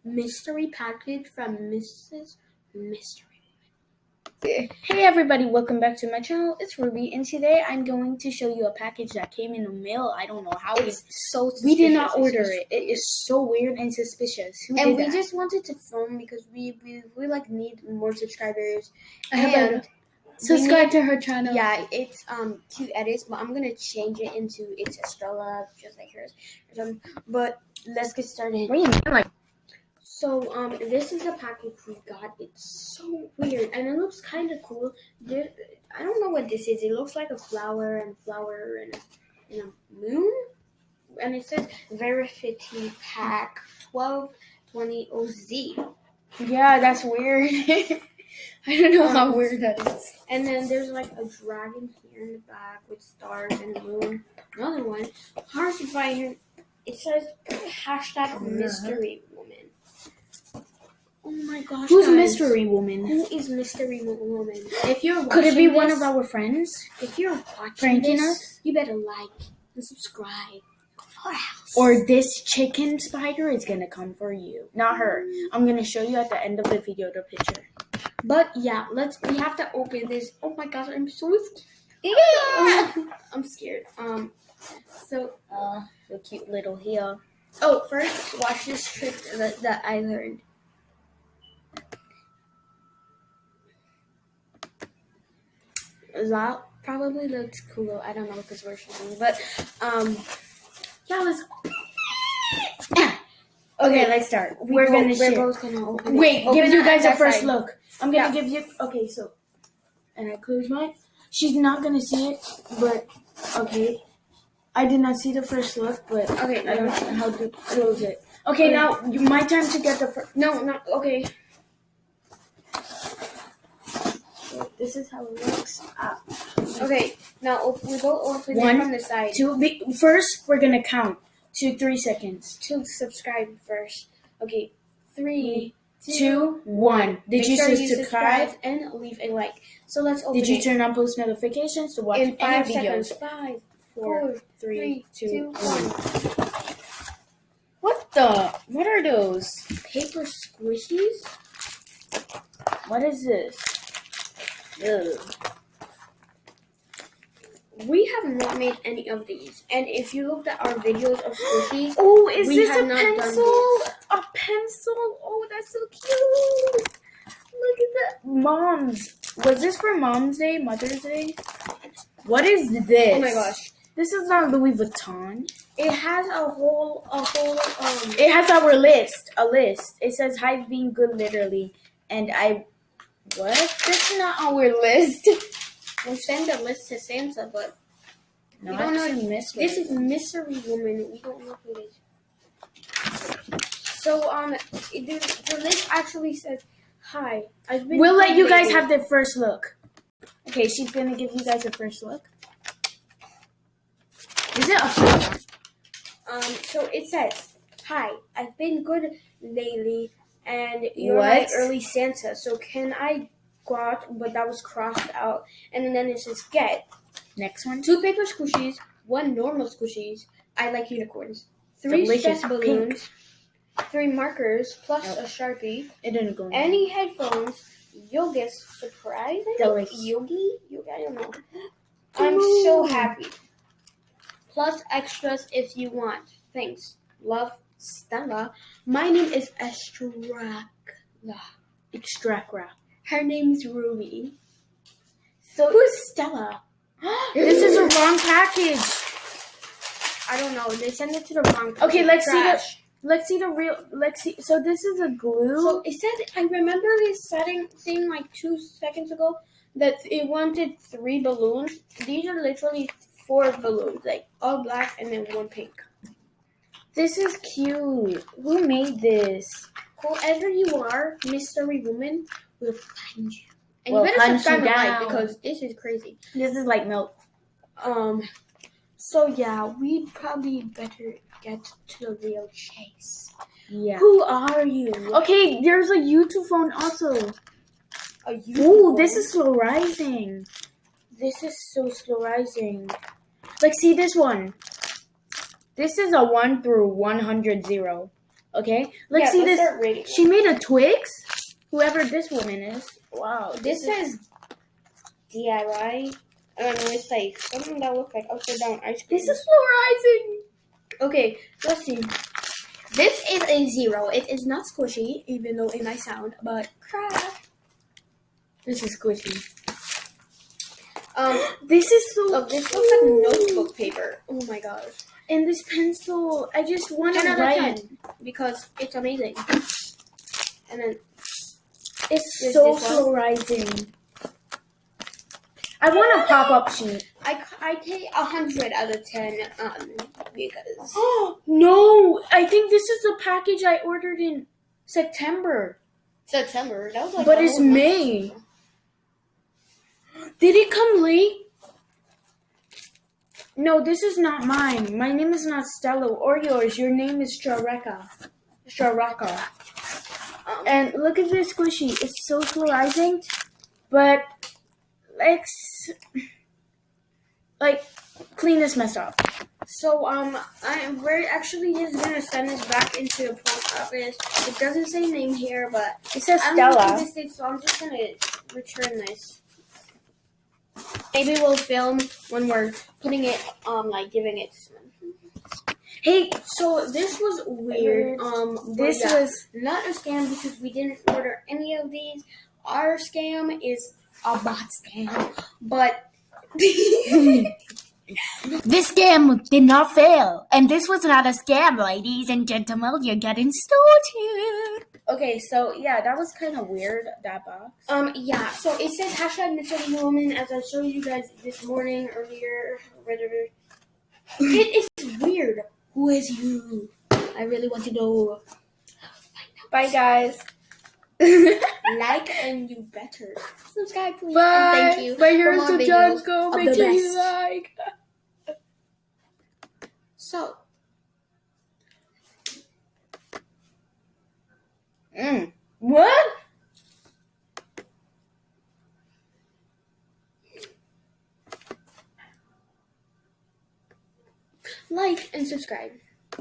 mystery package from Mrs. Mystery. Hey everybody, welcome back to my channel. It's Ruby, and today I'm going to show you a package that came in the mail. I don't know how It's so suspicious. we did not order it. It is so weird and suspicious. Who and did we that? just wanted to film because we like need more subscribers. And subscribe to her channel. Yeah, it's cute edits, but I'm gonna change it into it's Estrella, just like hers. But let's get started. What do you mean? Like, So this is a package we got. It's so weird and it looks kind of cool. I don't know what this is. It looks like a flower and a moon, and it says Verifity Pack 1220 OZ. yeah, that's weird. I don't know how weird that is. And then there's like a dragon here in the back with stars and a moon. Another one. Hearts right here. It says hashtag mystery woman. Oh my gosh. Who's guys. Mystery Woman? Who is Mystery Woman? If you're watching Could it be one this, of our friends? If you're watching pranking this, us? you better like and subscribe. Or this chicken spider is gonna come for you. Not her. I'm gonna show you at the end of the video the picture. But yeah, we have to open this. Oh my gosh, I'm so scared. I'm scared. So The cute little heel. oh, first watch this trick that I learned. That probably looks cool. I don't know because we're shooting, but yeah, let's. Okay, let's start. We're both gonna open. Wait, Open give you it guys on a first that side. look. I'm gonna give you. Okay, so, and I close mine. She's not gonna see it, but okay. I did not see the first look, but Okay, I don't know how to close it. Okay, now my time to get the first. No, okay. This is how it looks. Okay, now we go open One, it from the side. First, we're gonna count to 3 seconds. To subscribe first. Okay, 3, 2, 1. Did you subscribe? And leave a like? So let's open it. Did you turn on post notifications to watch in 5 any videos? seconds? 5, 4, 3, 2, 1. 1. What are those? Paper squishies? What is this? Ugh. We have not made any of these. And if you looked at our videos of squishies, Oh, is we this have a not done pencil? this. A pencil? Oh, that's so cute. Look at that. Mom's. Was this for Mom's Day, Mother's Day? What is this? Oh my gosh. This is not Louis Vuitton. It has a whole It has our list. A list. It says Hive being good literally. And what? That's not our list. we'll send a list to Santa, but No, we don't know. Mystery. This is Mystery Woman. We don't know who it is. So the list actually says, "Hi, I've been." We'll let you guys have the first look. Okay, she's gonna give you guys a first look. Is it a flower? So it says, "Hi, I've been good lately, and you're my early Santa. So can I go out?" But that was crossed out, and then it says, "Get Next one. 2 paper squishies, 1 normal squishies. I like unicorns. 3 Delicious stress balloons, 3 markers plus a Sharpie. It didn't go in. Any headphones, Yogi's surprise. Delicious. Yogi, I don't know. I'm so happy. Plus extras if you want. Thanks. Love, Stella. My name is Estrella. Extracra. Her name's Ruby. So who's Stella? This is a wrong package. I don't know. They sent it to the wrong. Okay, let's Trash. see the real. Let's see. So this is a glue. So it said. I remember it saying like 2 seconds ago that it wanted 3 balloons. These are literally 4 balloons, like all black and then 1 pink. This is cute. Who made this? Whoever you are, Mystery Woman, will find you. And We'll you better hunt subscribe you and like down. because this is crazy. This is like milk. So yeah, we probably better get to the real chase. Yeah. Who are you? Okay, there's a YouTube phone also. A YouTube Ooh, phone? this is slow rising. This is so slow rising. Like, see this one. This is a 1 through 100 0. Okay, let's see this. Start rating. She made a Twix. Whoever this woman is. Wow. This says DIY. I don't know. It's like something that looks like upside down ice cream. This is fluorizing. Okay, let's see. This is a 0. It is not squishy, even though it might sound, but crap. This is squishy. This is so. This looks like notebook paper. Oh my gosh. And this pencil, I just want 10 to out of write. 10 because it's amazing. And then It's There's so this one. fluorizing. I want a pop-up sheet. I take 100 out of 10 because No, I think this is the package I ordered in September. September. That was like. But a it's whole month May. ago. Did it come late? No, this is not mine. My name is not Stella or yours. Your name is Strareka. And look at this squishy. It's so fluorizing, but like clean this mess up. So we're actually just gonna send this back into the post office. It doesn't say name here, but It says I don't know Stella. what this is, so I'm just gonna return this. Maybe we'll film when we're putting it like giving it to someone. Hey, so this was weird. This but yeah, was not a scam because we didn't order any of these. Our scam is a bot scam, but This scam did not fail, and this was not a scam, ladies and gentlemen. You're getting started. okay. So yeah, that was kind of weird. That box. yeah. So it says hashtag Missing Woman, as I showed you guys this morning earlier. It is weird. Who is you? I really want to know. Bye, guys. Like and you better subscribe, please. Bye. And thank you. Bye. for Here's more the videos John Go. of Make the sure you best. like. So What? like and subscribe.